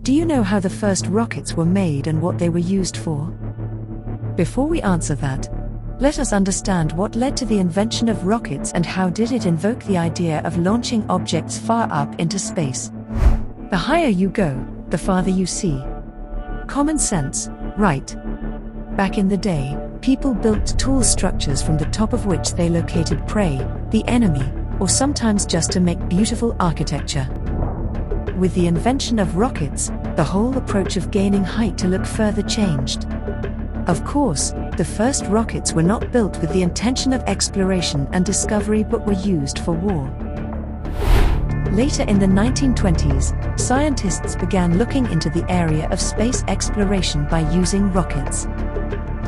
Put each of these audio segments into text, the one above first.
Do you know how the first rockets were made and what they were used for? Before we answer that, let us understand what led to the invention of rockets and how did it invoke the idea of launching objects far up into space. The higher you go, the farther you see. Common sense, right? Back in the day, people built tall structures from the top of which they located prey, the enemy, or sometimes just to make beautiful architecture. With the invention of rockets, the whole approach of gaining height to look further changed. Of course, the first rockets were not built with the intention of exploration and discovery but were used for war. Later in the 1920s, scientists began looking into the area of space exploration by using rockets.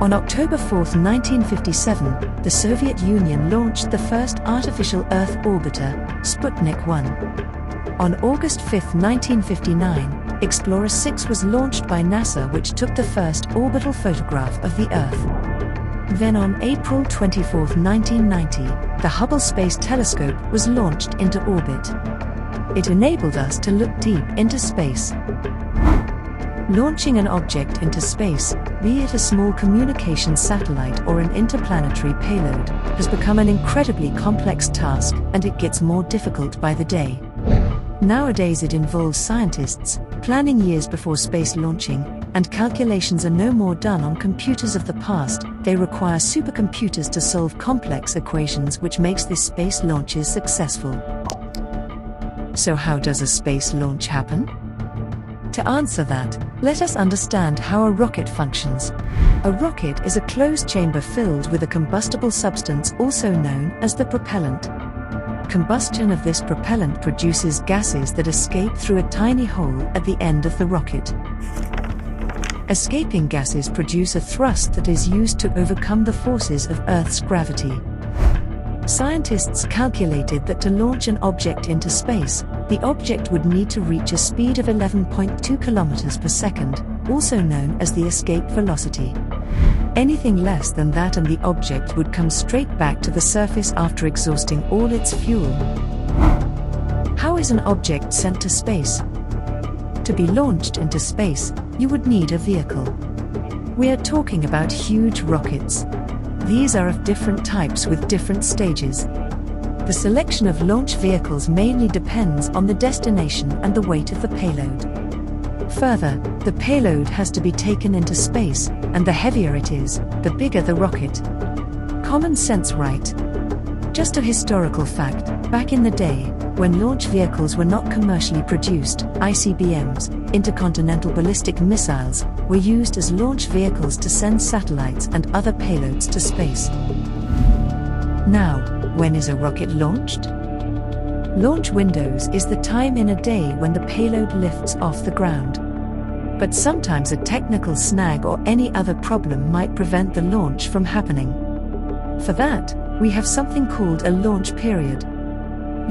On October 4, 1957, the Soviet Union launched the first artificial Earth orbiter, Sputnik 1. On August 5, 1959, Explorer 6 was launched by NASA, which took the first orbital photograph of the Earth. Then on April 24, 1990, the Hubble Space Telescope was launched into orbit. It enabled us to look deep into space. Launching an object into space, be it a small communications satellite or an interplanetary payload, has become an incredibly complex task, and it gets more difficult by the day. Nowadays it involves scientists planning years before space launching, and calculations are no more done on computers of the past. They require supercomputers to solve complex equations, which makes this space launches successful. So how does a space launch happen? To answer that, let us understand how a rocket functions. A rocket is a closed chamber filled with a combustible substance, also known as the propellant. Combustion of this propellant produces gases that escape through a tiny hole at the end of the rocket. Escaping gases produce a thrust that is used to overcome the forces of Earth's gravity. Scientists calculated that to launch an object into space, the object would need to reach a speed of 11.2 kilometers per second, also known as the escape velocity. Anything less than that and the object would come straight back to the surface after exhausting all its fuel. How is an object sent to space? To be launched into space, you would need a vehicle. We are talking about huge rockets. These are of different types with different stages. The selection of launch vehicles mainly depends on the destination and the weight of the payload. Further, the payload has to be taken into space, and the heavier it is, the bigger the rocket. Common sense, right? Just a historical fact, back in the day, when launch vehicles were not commercially produced, ICBMs, intercontinental ballistic missiles, were used as launch vehicles to send satellites and other payloads to space. Now, when is a rocket launched? Launch windows is the time in a day when the payload lifts off the ground. But sometimes a technical snag or any other problem might prevent the launch from happening. For that, we have something called a launch period.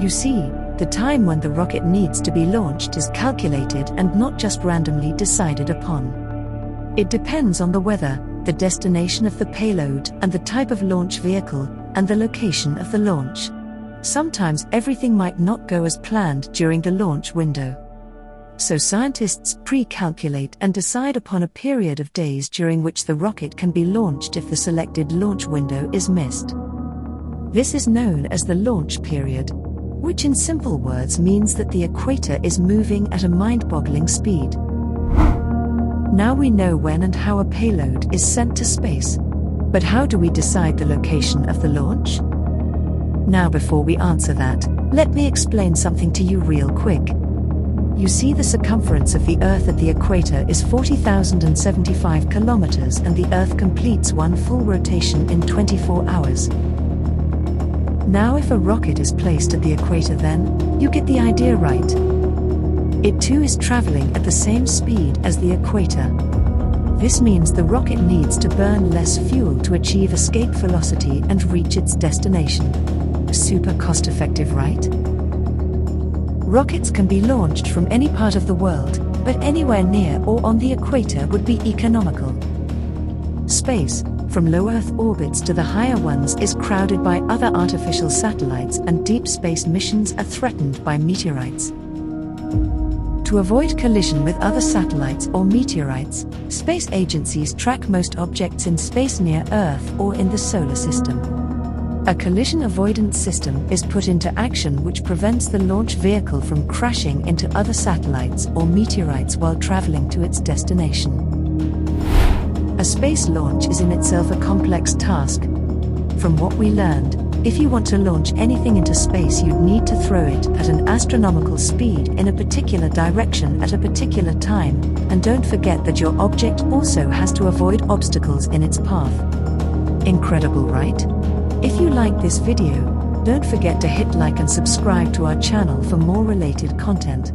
You see, the time when the rocket needs to be launched is calculated and not just randomly decided upon. It depends on the weather, the destination of the payload, and the type of launch vehicle, and the location of the launch. Sometimes everything might not go as planned during the launch window. So scientists pre-calculate and decide upon a period of days during which the rocket can be launched if the selected launch window is missed. This is known as the launch period, which in simple words means that the equator is moving at a mind-boggling speed. Now we know when and how a payload is sent to space. But how do we decide the location of the launch? Now before we answer that, let me explain something to you real quick. You see, the circumference of the Earth at the equator is 40,075 kilometers, and the Earth completes one full rotation in 24 hours. Now if a rocket is placed at the equator, then, you get the idea, right? It too is traveling at the same speed as the equator. This means the rocket needs to burn less fuel to achieve escape velocity and reach its destination. Super cost-effective, right? Rockets can be launched from any part of the world, but anywhere near or on the equator would be economical. Space, from low Earth orbits to the higher ones, is crowded by other artificial satellites, and deep space missions are threatened by meteorites. To avoid collision with other satellites or meteorites, space agencies track most objects in space near Earth or in the solar system. A collision avoidance system is put into action which prevents the launch vehicle from crashing into other satellites or meteorites while traveling to its destination. A space launch is in itself a complex task. From what we learned, if you want to launch anything into space, you'd need to throw it at an astronomical speed in a particular direction at a particular time, and don't forget that your object also has to avoid obstacles in its path. Incredible, right? If you like this video, don't forget to hit like and subscribe to our channel for more related content.